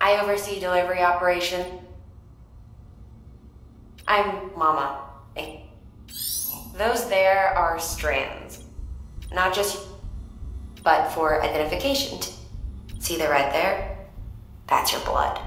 I oversee delivery operation. I'm Mama. Those there are strands. Not just, but for identification. See the red there? That's your blood.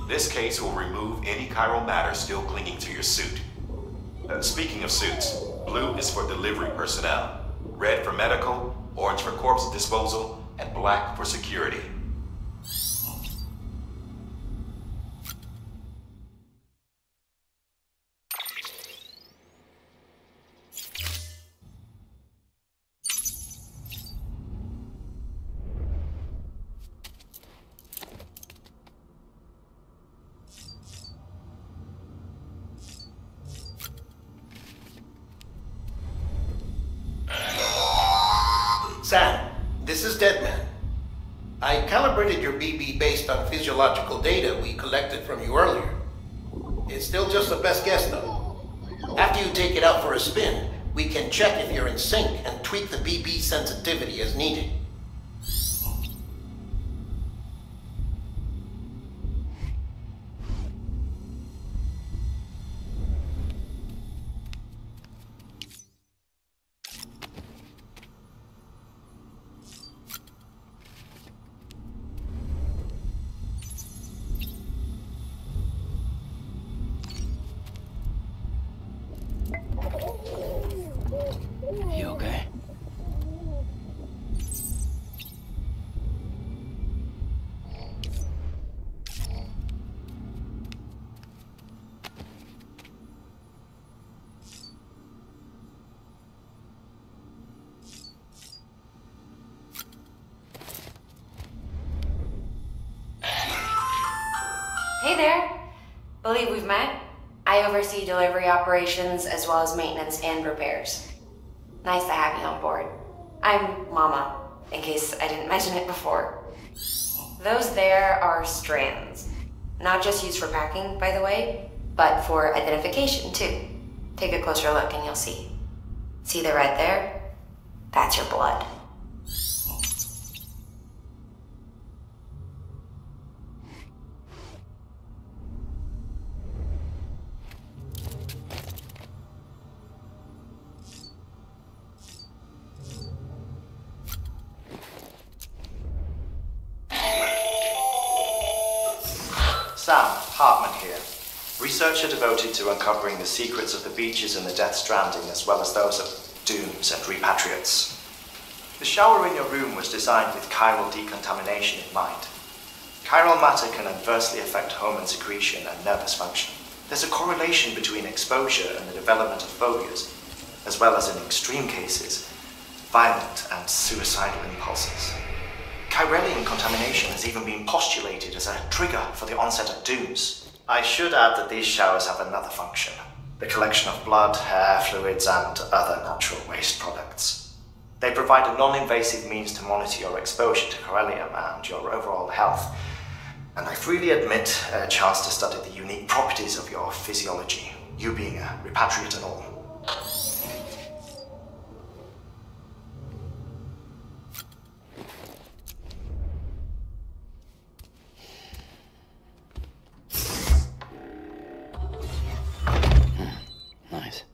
This case will remove any chiral matter still clinging to your suit. Speaking of suits, blue is for delivery personnel, red for medical, orange for corpse disposal, and black for security. Sam, this is Deadman. I calibrated your BB based on physiological data we collected from you earlier. It's still just a best guess, though. After you take it out for a spin, we can check if you're in sync and tweak the BB sensitivity as needed. You okay? Hey there. Believe we've met? I oversee delivery operations as well as maintenance and repairs. Nice to have you on board. I'm Mama, in case I didn't mention it before. Those there are strands. Not just used for packing, by the way, but for identification too. Take a closer look and you'll see. See the red there? That's your blood. Sam, Hartman here. Researcher devoted to uncovering the secrets of the beaches and the Death Stranding, as well as those of dooms and repatriates. The shower in your room was designed with chiral decontamination in mind. Chiral matter can adversely affect hormone secretion and nervous function. There's a correlation between exposure and the development of phobias, as well as in extreme cases, violent and suicidal impulses. Chiralian contamination has even been postulated as a trigger for the onset of dooms. I should add that these showers have another function: the collection of blood, hair, fluids, and other natural waste products. They provide a non-invasive means to monitor your exposure to chiralium and your overall health, and I freely admit a chance to study the unique properties of your physiology, you being a repatriate and all. Nice.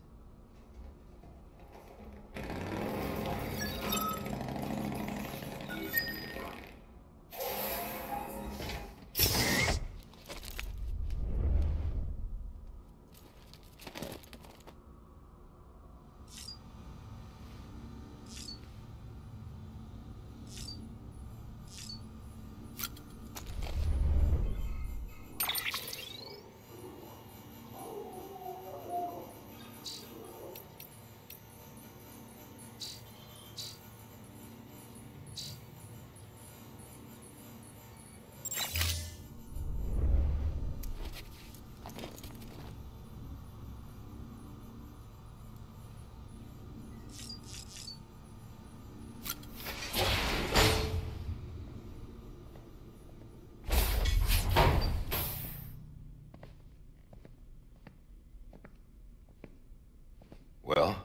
Well,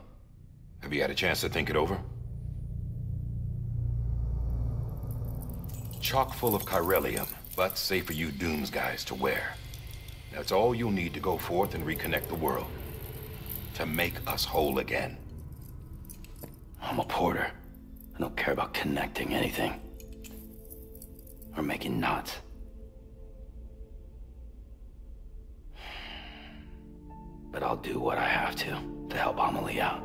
have you had a chance to think it over? Chock full of chiralium, but safe for you Dooms guys to wear. That's all you'll need to go forth and reconnect the world. To make us whole again. I'm a porter. I don't care about connecting anything. Or making knots. But I'll do what I have to help Amelie out.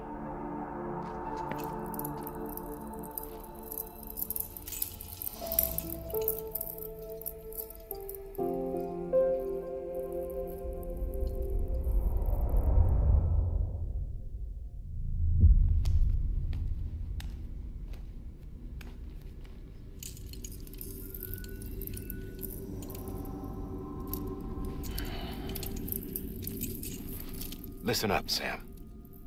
Listen up, Sam.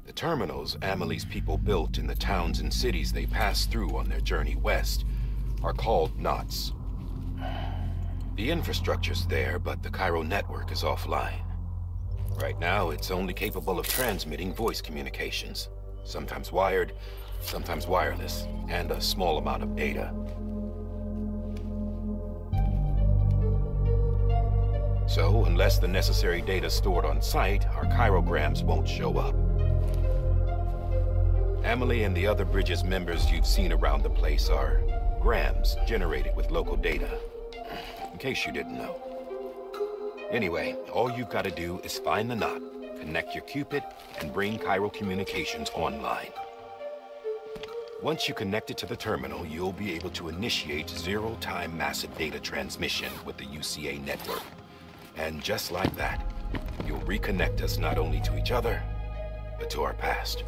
The terminals Amelie's people built in the towns and cities they passed through on their journey west are called knots. The infrastructure's there, but the chiral network is offline. Right now, it's only capable of transmitting voice communications, sometimes wired, sometimes wireless, and a small amount of data. So, unless the necessary data is stored on site, our chirograms won't show up. Amelie and the other Bridges members you've seen around the place are grams generated with local data, in case you didn't know. Anyway, all you've got to do is find the knot, connect your Cupid, and bring chiral communications online. Once you connect it to the terminal, you'll be able to initiate zero-time massive data transmission with the UCA network. And just like that, you'll reconnect us not only to each other, but to our past.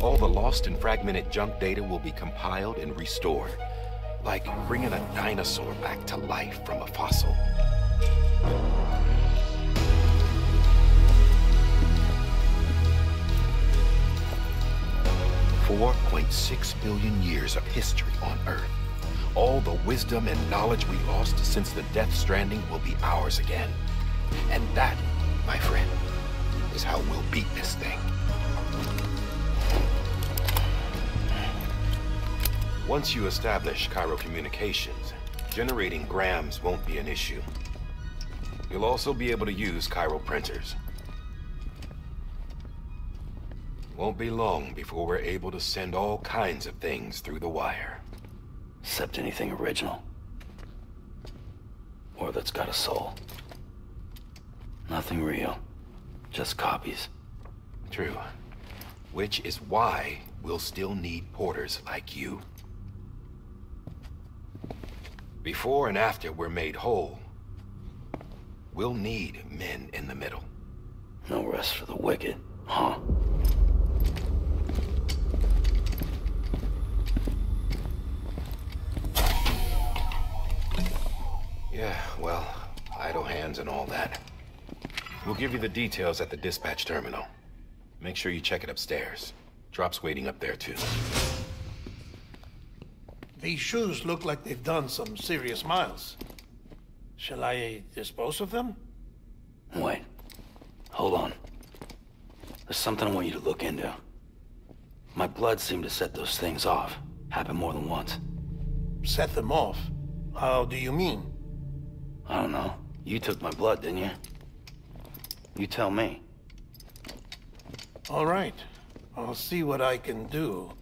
All the lost and fragmented junk data will be compiled and restored, like bringing a dinosaur back to life from a fossil. $4.6 billion years of history on Earth. All the wisdom and knowledge we lost since the Death Stranding will be ours again. And that, my friend, is how we'll beat this thing. Once you establish chiral communications, generating grams won't be an issue. You'll also be able to use chiral printers. Won't be long before we're able to send all kinds of things through the wire. Except anything original. Or that's got a soul. Nothing real. Just copies. True. Which is why we'll still need porters like you. Before and after we're made whole, we'll need men in the middle. No rest for the wicked, huh? Yeah, well, idle hands and all that. We'll give you the details at the dispatch terminal. Make sure you check it upstairs. Drop's waiting up there too. These shoes look like they've done some serious miles. Shall I dispose of them? Wait. Hold on. There's something I want you to look into. My blood seemed to set those things off. Happened more than once. Set them off? How do you mean? I don't know. You took my blood, didn't you? You tell me. All right. I'll see what I can do.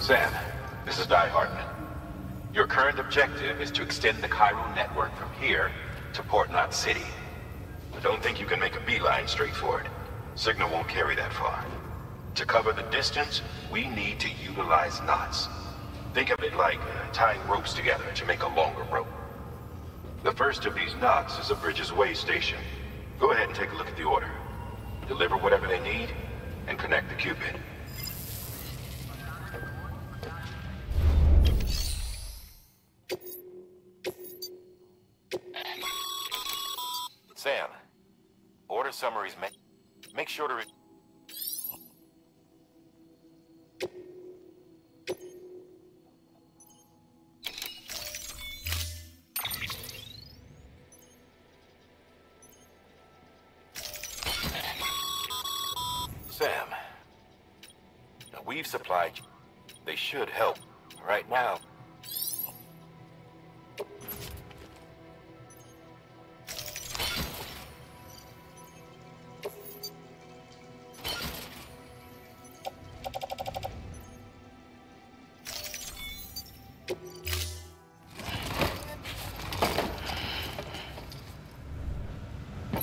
Sam, this is Di Hartman. Your current objective is to extend the Cairo network from here to Port Knot City. But don't think you can make a beeline straight for it. Signal won't carry that far. To cover the distance, we need to utilize knots. Think of it like tying ropes together to make a longer rope. The first of these knots is a Bridges Way station. Go ahead and take a look at the order. Deliver whatever they need, and connect the Cupid. Sam, order summaries, make sure to... Sam, we've supplied you. They should help. Right now.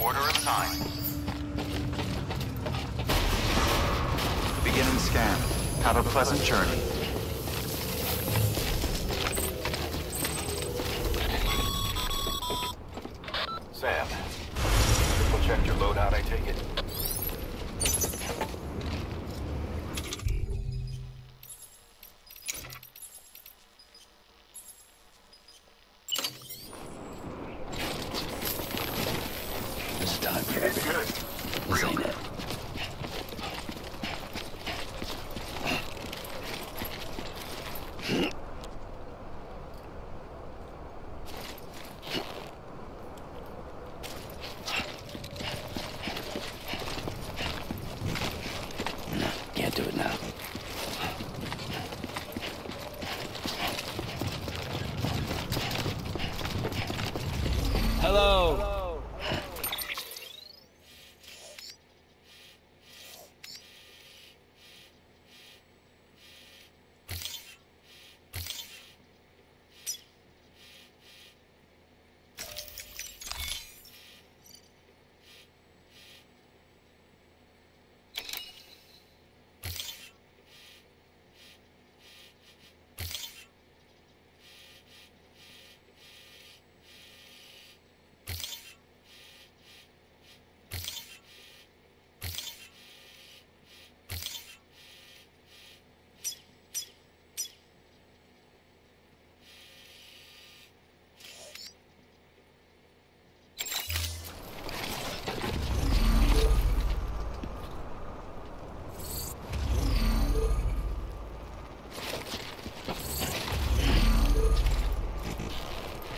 Order assigned. Beginning scan. Have a pleasant journey. Sam, triple checked your loadout, I take it? This time, good. This ain't it. Hello.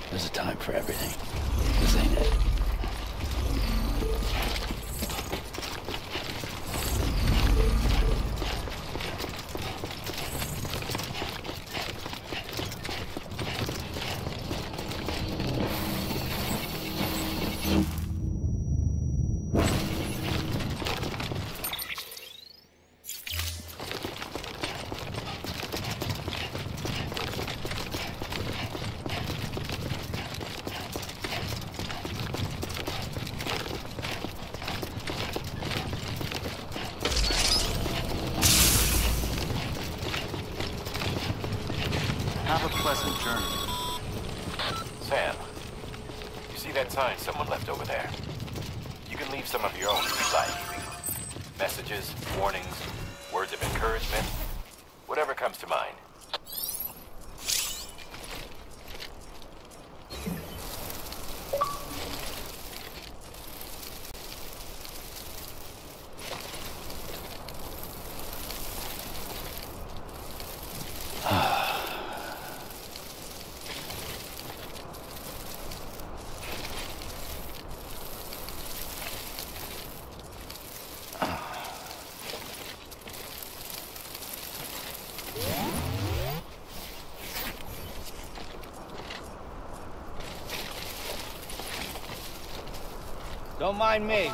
There's a time for everything. This ain't it. Have a pleasant journey. Sam, you see that sign someone left over there? You can leave some of your own if you like. Messages, warnings, words of encouragement, whatever comes to mind. Don't mind me.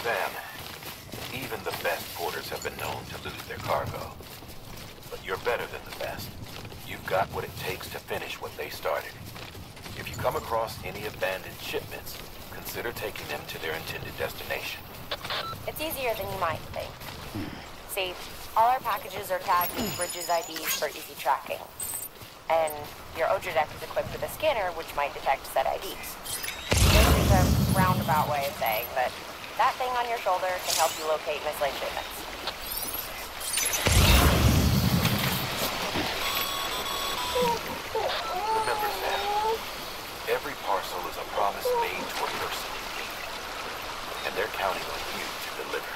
Sam, even the best porters have been known to lose their cargo. But you're better than the best. You've got what it takes to finish what they started. If you come across any abandoned shipments, consider taking them to their intended destination. It's easier than you might think. See, all our packages are tagged with Bridges IDs for easy tracking. And your Odra deck is equipped with a scanner which might detect said IDs. This is a roundabout way of saying that that thing on your shoulder can help you locate mislaid shipments. Remember, Sam, every parcel is a promise made to a person in need. And they're counting on you to deliver.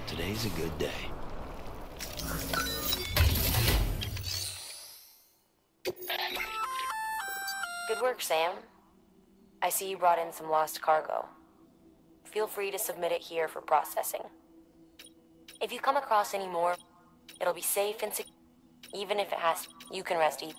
Today's a good day. Good work, Sam. I see you brought in some lost cargo. Feel free to submit it here for processing. If you come across any more, it'll be safe and secure. Even if it has, you can rest easy.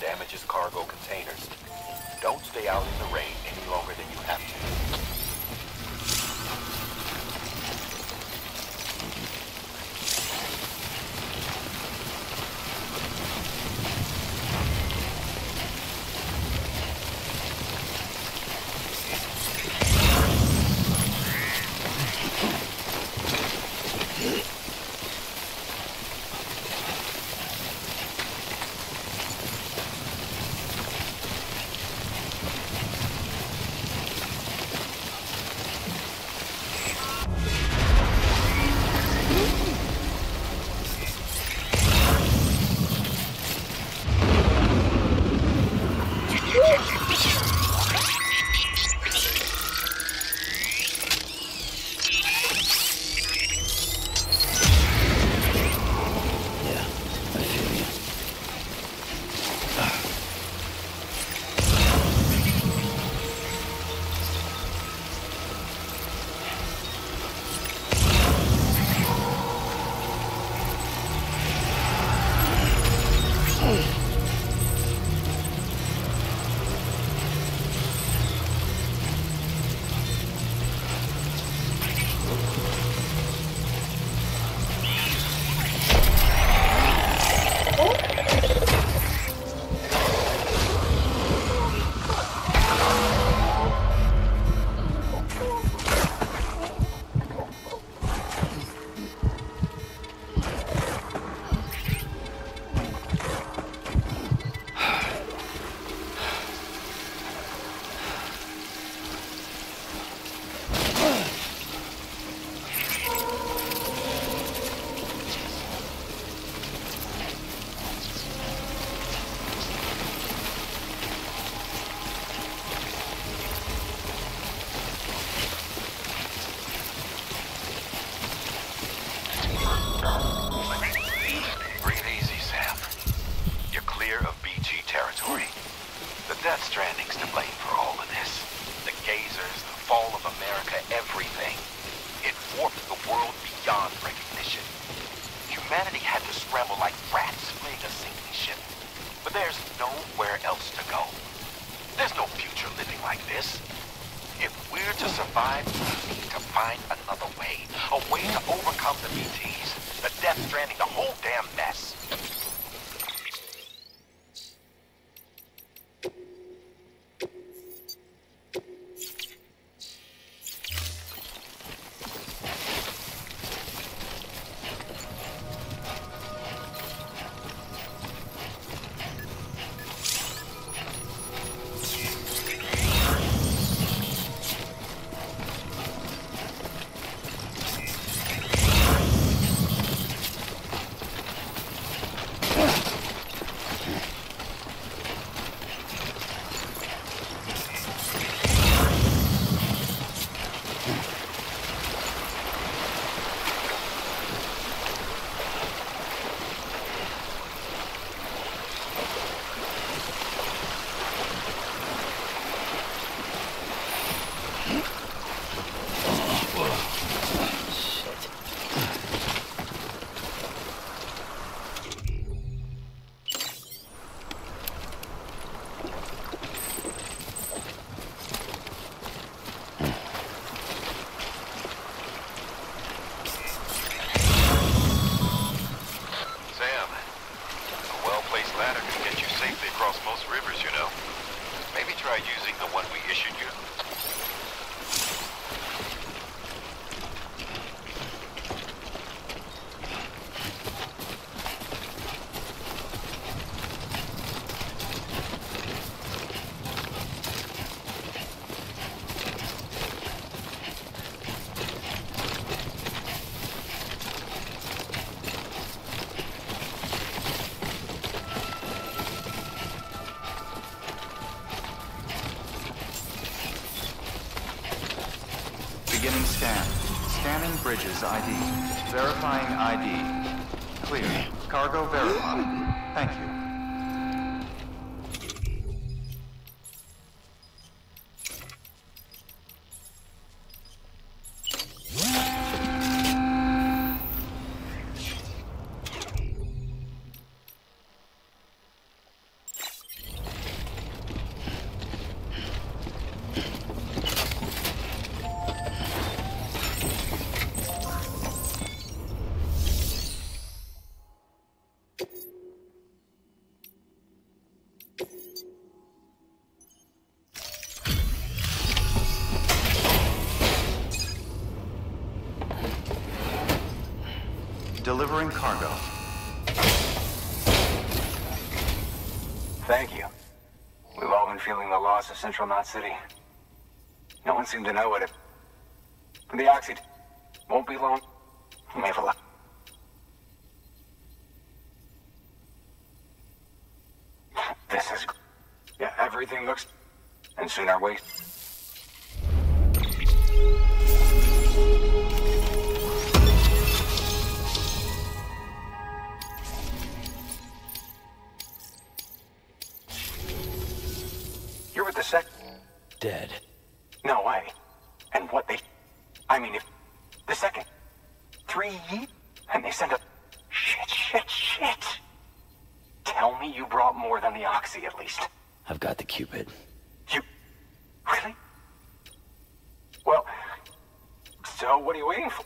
Damages cargo containers. Don't stay out in the rain any longer than you have to. Bridges ID. Verifying ID. Clear. Cargo verified. Thank you. Delivering cargo. Thank you. We've all been feeling the loss of Central Knot City. No one seemed to know it. The Oxy won't be long. We may have a lot. This is... Yeah, everything looks... And soon our way... You're with the sec... Dead. No way. And what they... I mean, if... The second... 3 years... And they sent a... Shit. Tell me you brought more than the Oxy, at least. I've got the Cupid. You... Really? Well... So, what are you waiting for?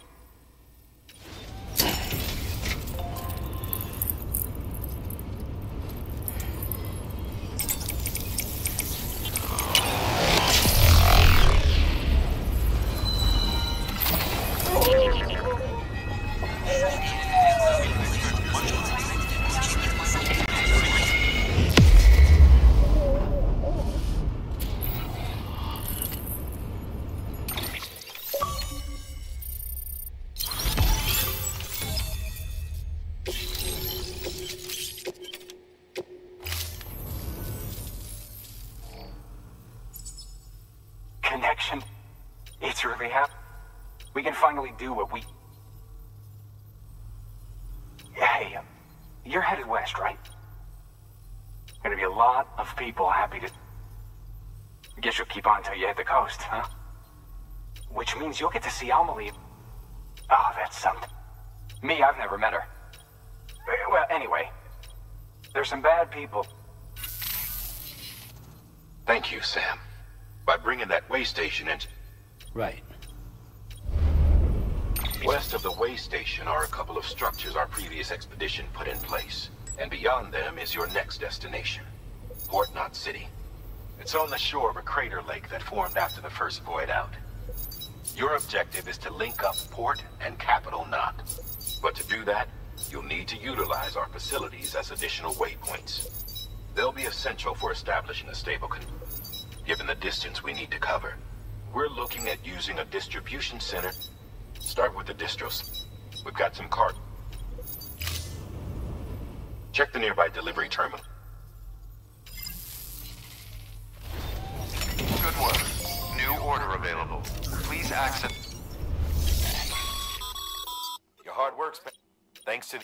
Connection. It's really happening. We can finally do what we... Hey, you're headed west, right? Gonna be a lot of people happy to... Guess you'll keep on till you hit the coast, huh? Which means you'll get to see Amelie. Oh, that's something. Me, I've never met her. Well, anyway. There's some bad people. Thank you, Sam. By bringing that way station in... Right. West of the way station are a couple of structures our previous expedition put in place. And beyond them is your next destination, Port Knot City. It's on the shore of a crater lake that formed after the first void out. Your objective is to link up Port and Capital Knot. But to do that, you'll need to utilize our facilities as additional waypoints. They'll be essential for establishing a stable given the distance we need to cover. We're looking at using a distribution center. Start with the distros. We've got some cargo. Check the nearby delivery terminal. Good work. New order available. Please access... Your hard work's been... Thanks to...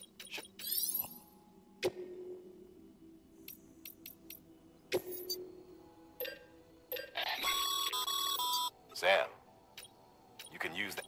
Sam, you can use that.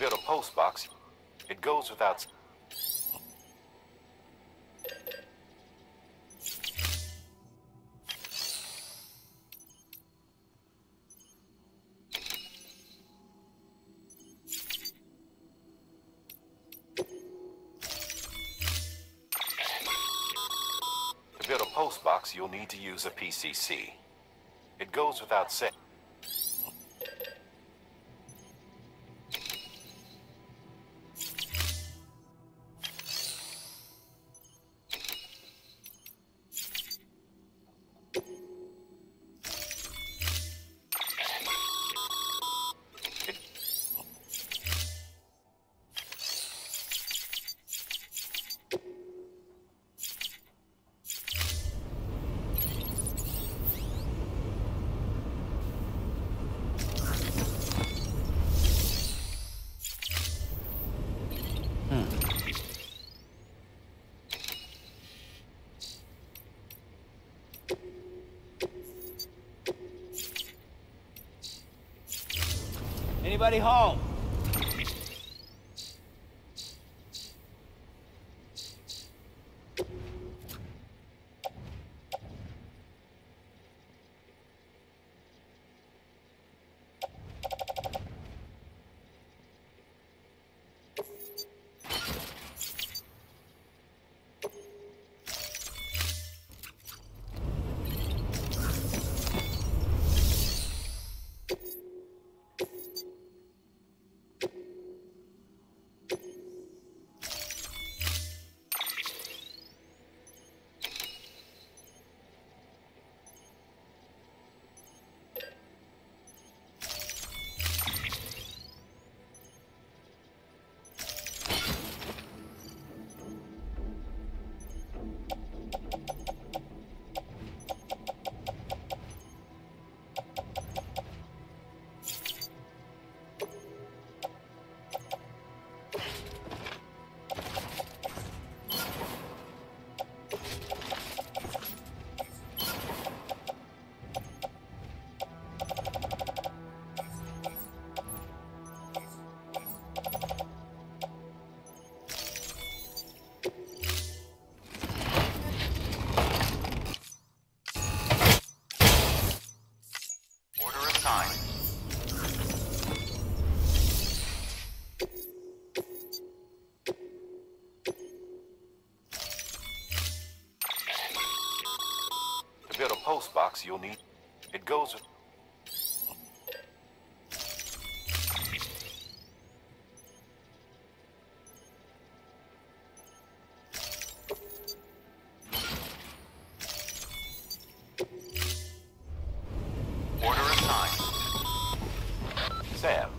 build a post box, it goes without... To build a post box, you'll need to use a PCC. It goes without saying. Anybody home? To build a post box, you'll need... It goes with... Order assigned. Sam,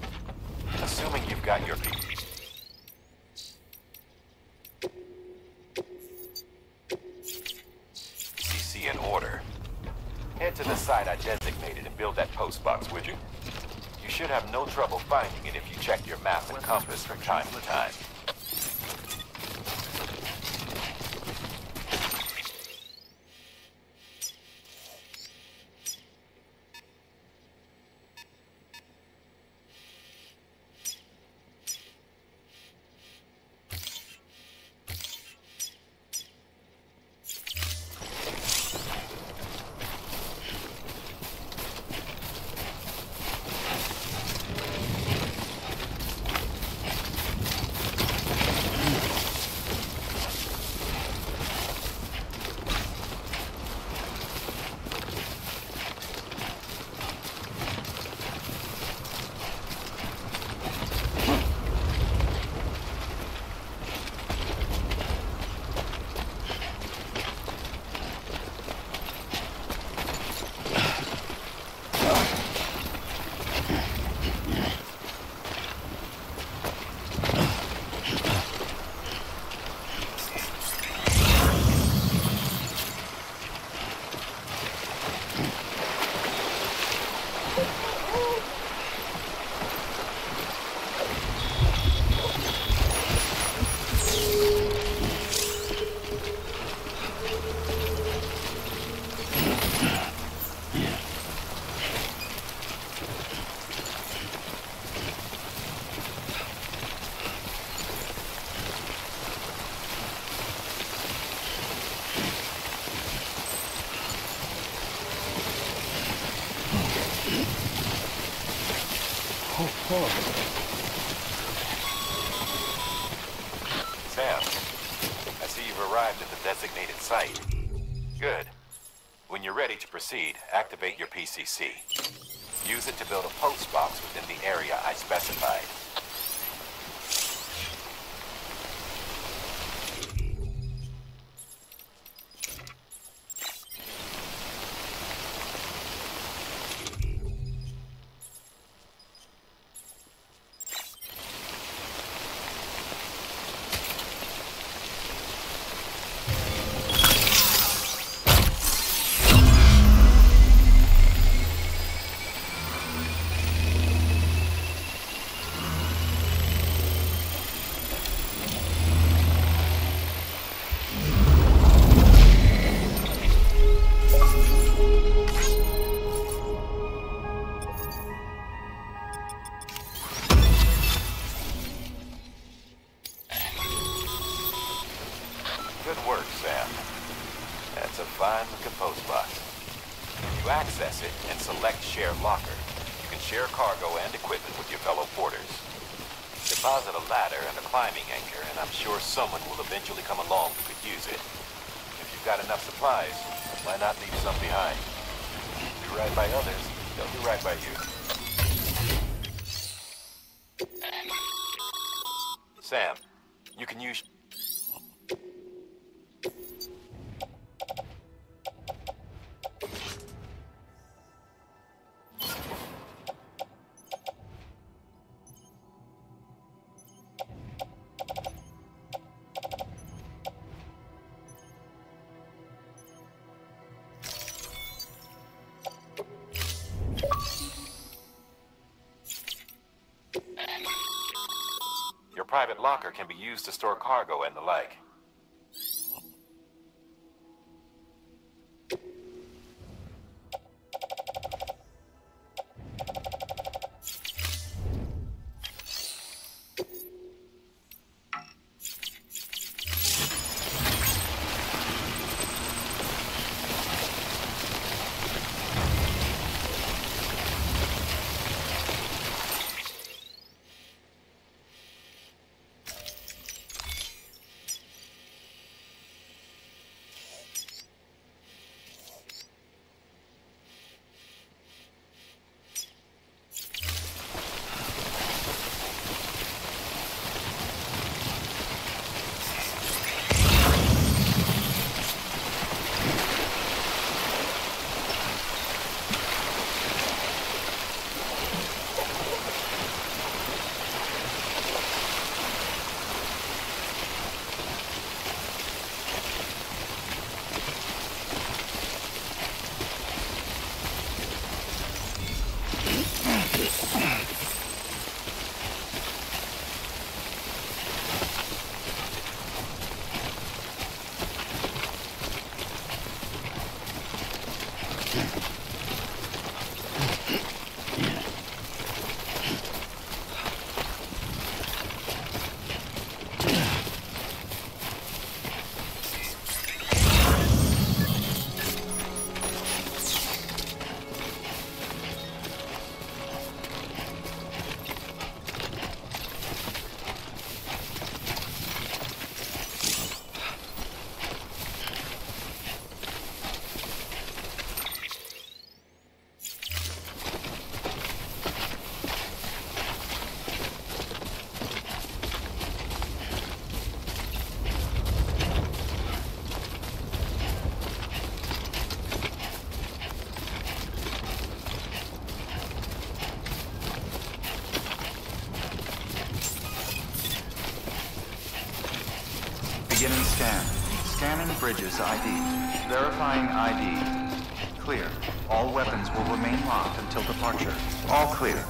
assuming you've got your... CC in order. Head to the site I designated and build that post box, would you? You should have no trouble finding it if you check your map and compass from time to time. Sam, I see you've arrived at the designated site. Good. When you're ready to proceed, activate your PCC. Use it to build a post box within the area I specified. Good work, Sam. That's a fine-looking post box. If you access it and select Share Locker, you can share cargo and equipment with your fellow porters. Deposit a ladder and a climbing anchor, and I'm sure someone will eventually come along who could use it. If you've got enough supplies, why not leave some behind? Do right by others, they'll do right by you. Sam, you can use... Your private locker can be used to store cargo and the like. Beginning scan. Scanning bridges ID. Verifying ID. Clear. All weapons will remain locked until departure. All clear.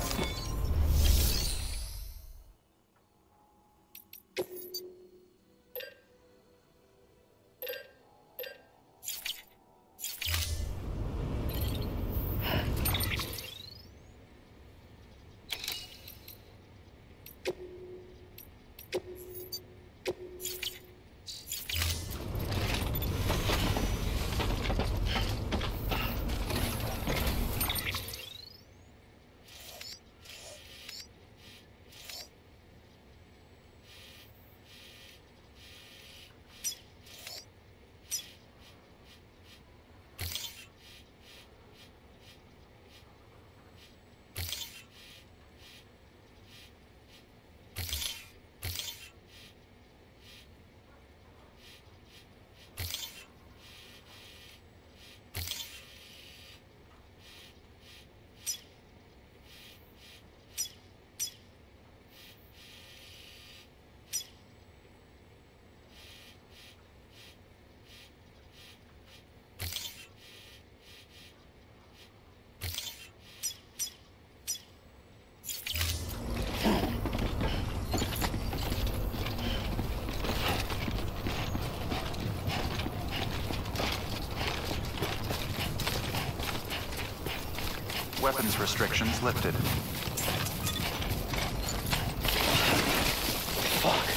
Weapons restrictions lifted. Fuck.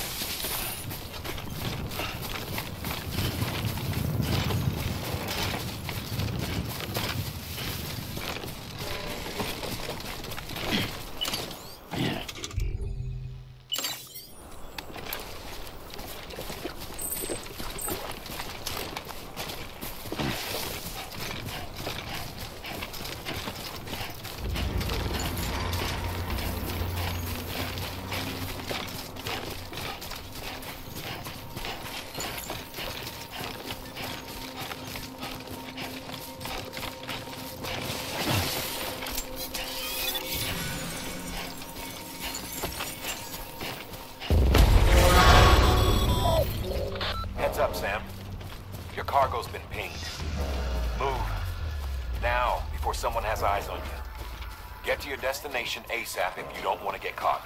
Up, Sam. Your cargo's been pinged. Move. Now, before someone has eyes on you. Get to your destination ASAP if you don't want to get caught.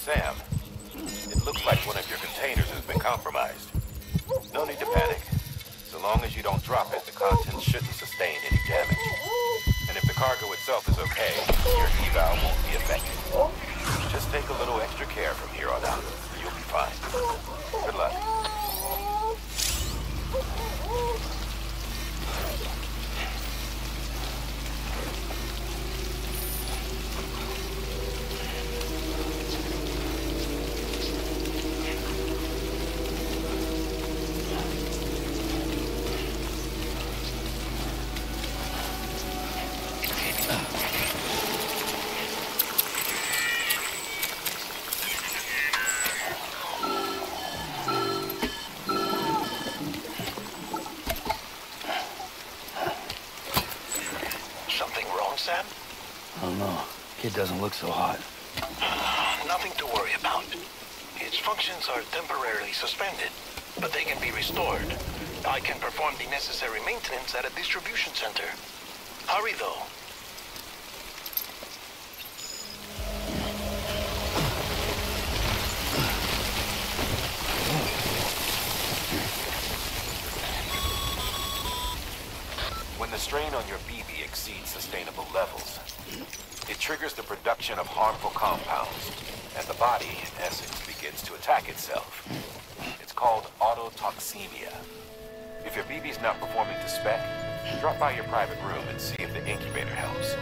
Sam, it looks like one of your containers has been compromised. No need to panic. So long as you don't drop it, the contents shouldn't sustain any damage. And if the cargo itself is okay, your eval won't be affected. Just take a little extra care from here on out. You'll be fine. Good luck. Sam? I don't know. Kid doesn't look so hot. Nothing to worry about. His functions are temporarily suspended, but they can be restored. I can perform the necessary maintenance at a distribution center. Hurry, though. When the strain on your BB exceeds sustainable levels, it triggers the production of harmful compounds, and the body, in essence, begins to attack itself. It's called autotoxemia. If your BB's not performing to spec, drop by your private room and see if the incubator helps.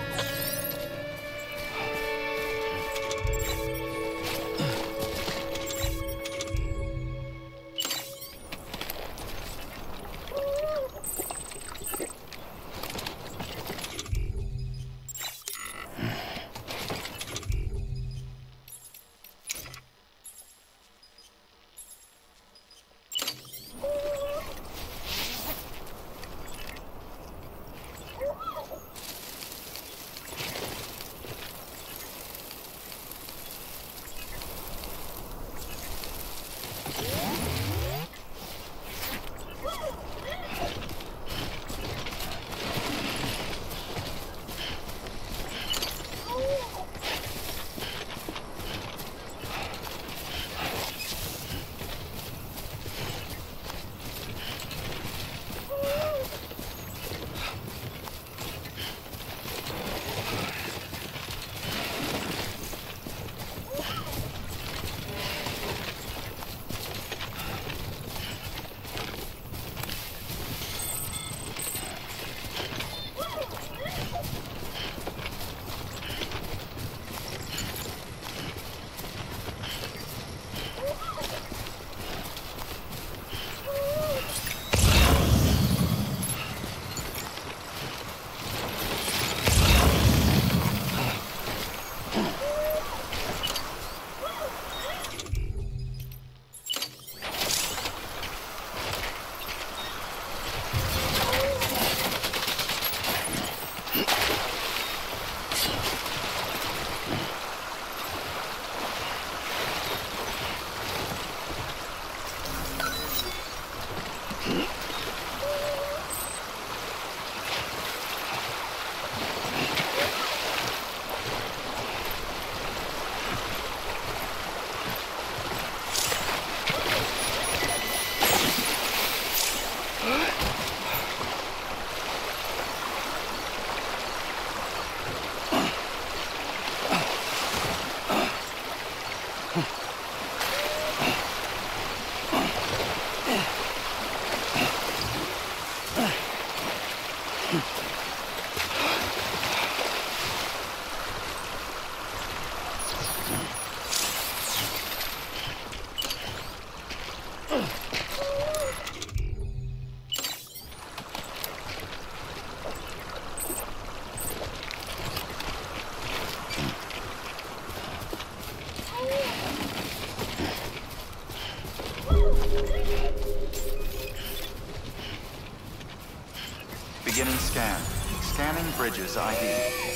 Beginning scan. Scanning bridges ID.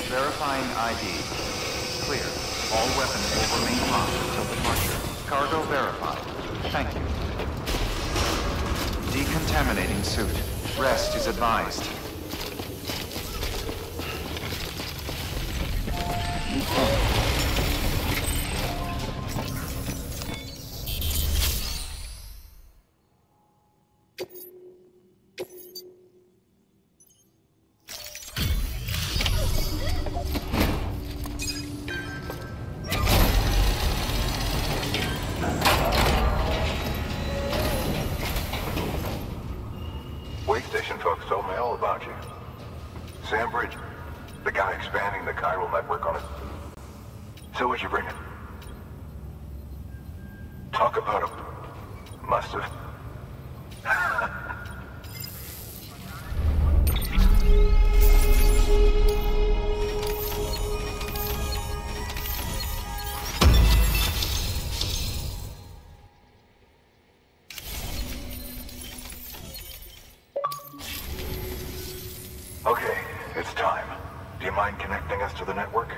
Verifying ID. Clear. All weapons will remain locked until departure. Cargo verified. Thank you. Decontaminating suit. Rest is advised. Station folks told me all about you. Sam Bridge, the guy expanding the chiral network on it. So what'd you bring him? Talk about him. Must have. Okay, it's time. Do you mind connecting us to the network?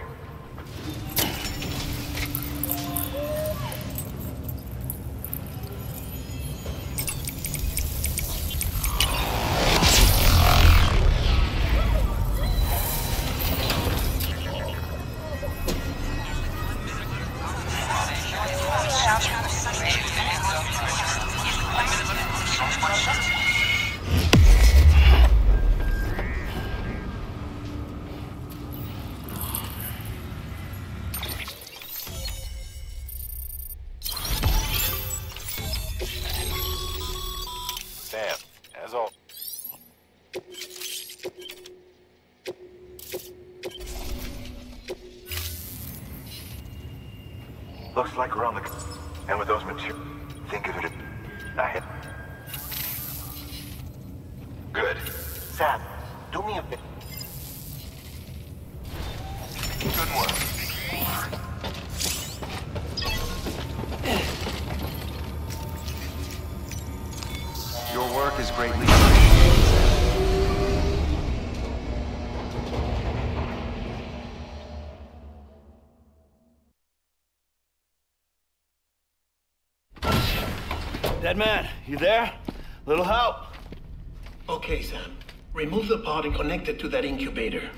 Looks like we're on the... And with those materials... Think of it as... Good. Sam, do me a bit. Good work. Your work is greatly appreciated. Dead man, you there? Little help? Okay, Sam. Remove the pod and connect it to that incubator.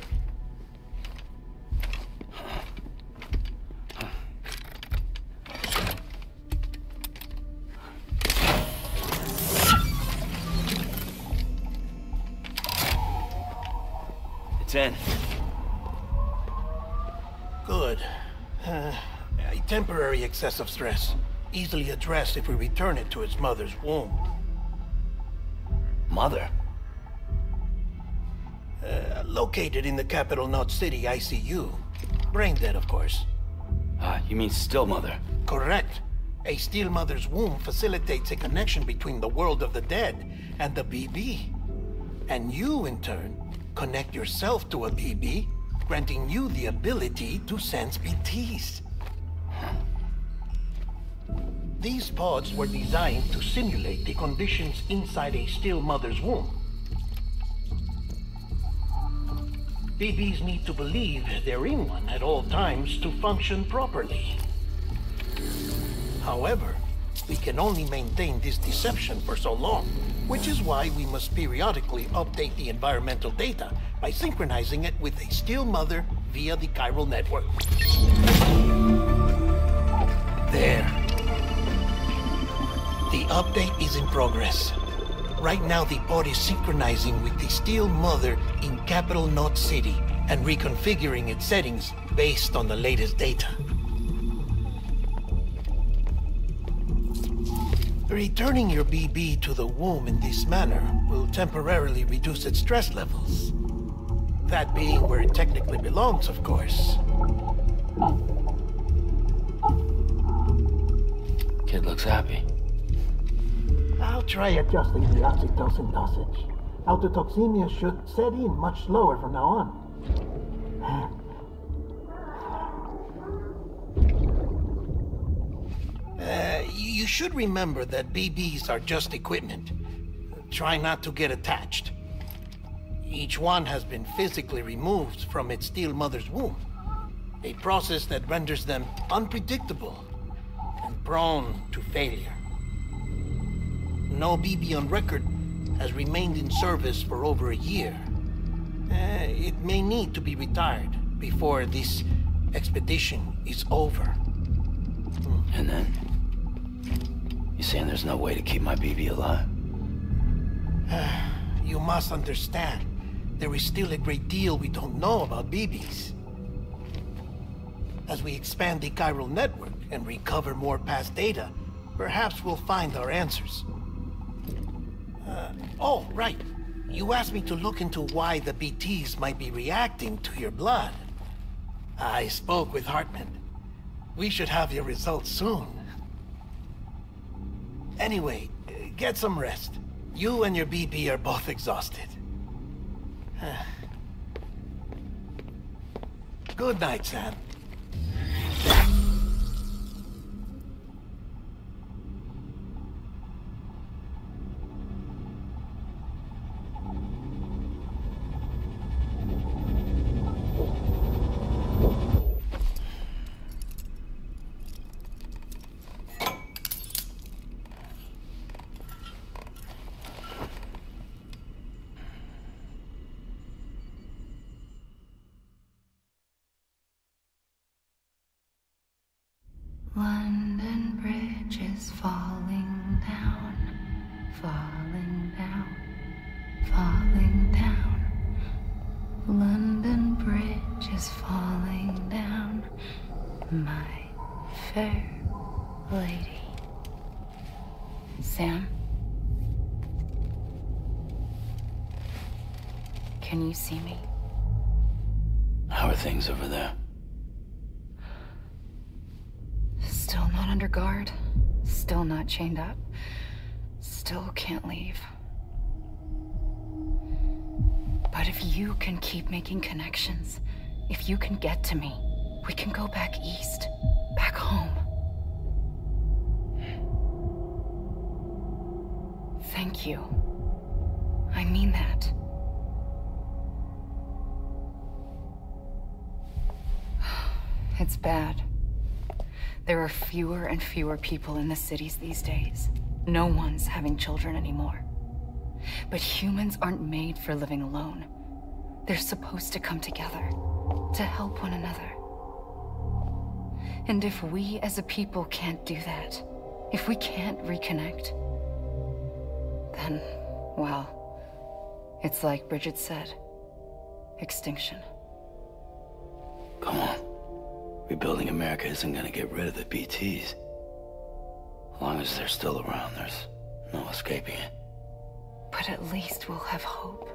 It's in. Good. A temporary excessive stress. Easily addressed if we return it to its mother's womb. Mother? Located in the capital Knot City ICU. Brain dead, of course. You mean still mother? Correct. A still mother's womb facilitates a connection between the world of the dead and the BB. And you, in turn, connect yourself to a BB, granting you the ability to sense BTs. These pods were designed to simulate the conditions inside a still mother's womb. BBs need to believe they're in one at all times to function properly. However, we can only maintain this deception for so long, which is why we must periodically update the environmental data by synchronizing it with a still mother via the chiral network. There. The update is in progress. Right now, the pod is synchronizing with the still mother in capital Knot City and reconfiguring its settings based on the latest data. Returning your BB to the womb in this manner will temporarily reduce its stress levels. That being where it technically belongs, of course. Kid looks happy. I'll try adjusting the oxytocin dosage. Autotoxemia should set in much slower from now on. You should remember that BBs are just equipment. Try not to get attached. Each one has been physically removed from its steel mother's womb. A process that renders them unpredictable and prone to failure. No BB on record has remained in service for over a year. It may need to be retired before this expedition is over. And then? You saying there's no way to keep my BB alive? You must understand, there is still a great deal we don't know about BBs. As we expand the chiral network and recover more past data, perhaps we'll find our answers. Oh, right. You asked me to look into why the BTs might be reacting to your blood. I spoke with Hartman. We should have your results soon. Anyway, get some rest. You and your BB are both exhausted. Good night, Sam. London Bridge is falling down, falling down, falling down. London Bridge is falling down, my fair lady. Sam? Can you see me? How are things over there? Still not under guard, still not chained up, still can't leave. But if you can keep making connections, if you can get to me, we can go back east, back home. Thank you. I mean that. It's bad. There are fewer and fewer people in the cities these days. No one's having children anymore. But humans aren't made for living alone. They're supposed to come together, to help one another. And if we as a people can't do that, if we can't reconnect, then, well, it's like Bridget said, extinction. Come on. Rebuilding America isn't gonna get rid of the BTs. As long as they're still around, there's no escaping it. But at least we'll have hope.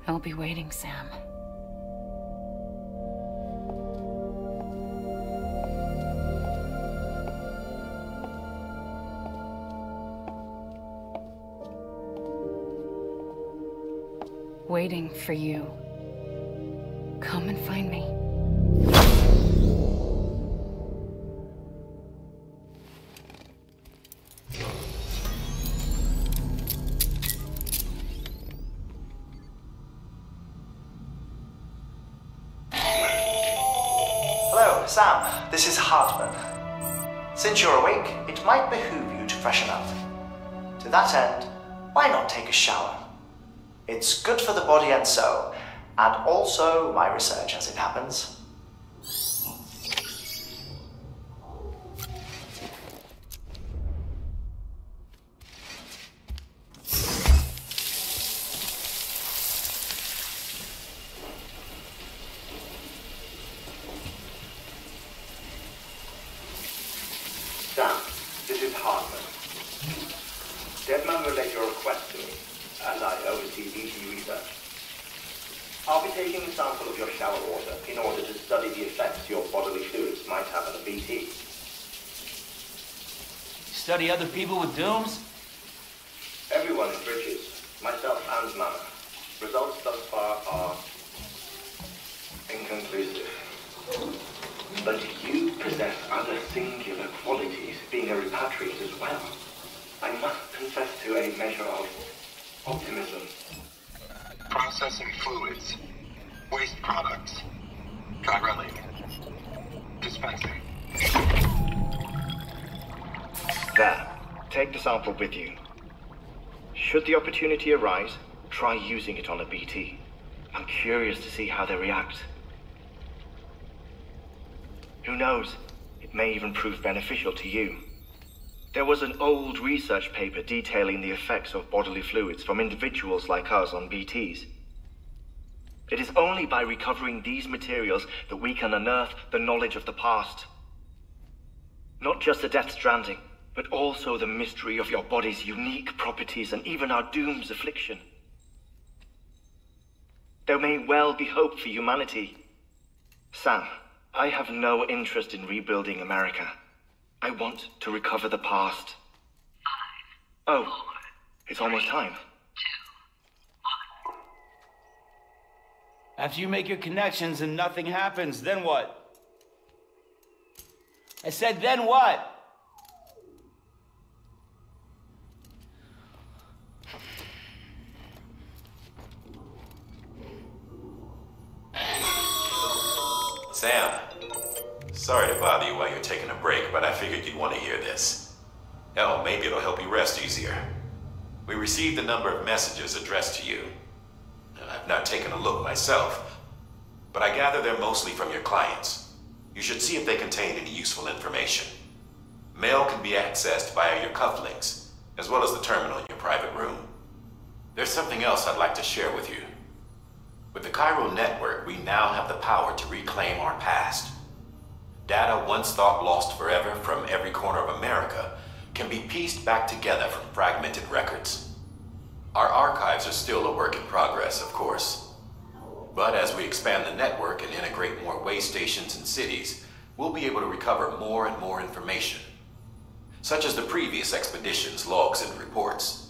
I'll be waiting, Sam. Waiting for you. Come and find me. Hello, Sam. This is Hartman. Since you're awake, it might behoove you to freshen up. To that end, why not take a shower? It's good for the body and soul, and also my research as it happens. Sam, this is Hartman. Deadman relayed your request to me, and I oversee BT research. I'll be taking a sample of your shower water in order to study the effects your bodily fluids might have on a BT. Study other people with dooms? Everyone in Bridges, myself and Mama. Results thus far are inconclusive. But you possess other singular qualities, being a repatriate as well. I must confess to a measure of optimism. Processing fluids. Waste products. Dry dispensing. There. Take the sample with you. Should the opportunity arise, try using it on a BT. I'm curious to see how they react. Who knows? It may even prove beneficial to you. There was an old research paper detailing the effects of bodily fluids from individuals like us on BTs. It is only by recovering these materials that we can unearth the knowledge of the past. Not just the Death Stranding, but also the mystery of your body's unique properties and even our doom's affliction. There may well be hope for humanity. Sam, I have no interest in rebuilding America. I want to recover the past. 5, 4, it's almost time. 2, 1. After you make your connections and nothing happens, then what? I said, then what? Sam, sorry to bother you while you're taking a break, but I figured you'd want to hear this. Hell, maybe it'll help you rest easier. We received a number of messages addressed to you. I've not taken a look myself, but I gather they're mostly from your clients. You should see if they contain any useful information. Mail can be accessed via your cufflinks, as well as the terminal in your private room. There's something else I'd like to share with you. With the Chiral network, we now have the power to reclaim our past. Data once thought lost forever from every corner of America can be pieced back together from fragmented records. Our archives are still a work in progress, of course. But as we expand the network and integrate more way stations and cities, we'll be able to recover more and more information, such as the previous expedition's logs and reports.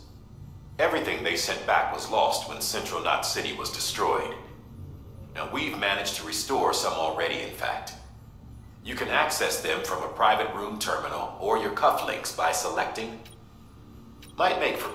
Everything they sent back was lost when Central Knot City was destroyed. Now, we've managed to restore some already, in fact. You can access them from a private room terminal or your cufflinks by selecting. Might make for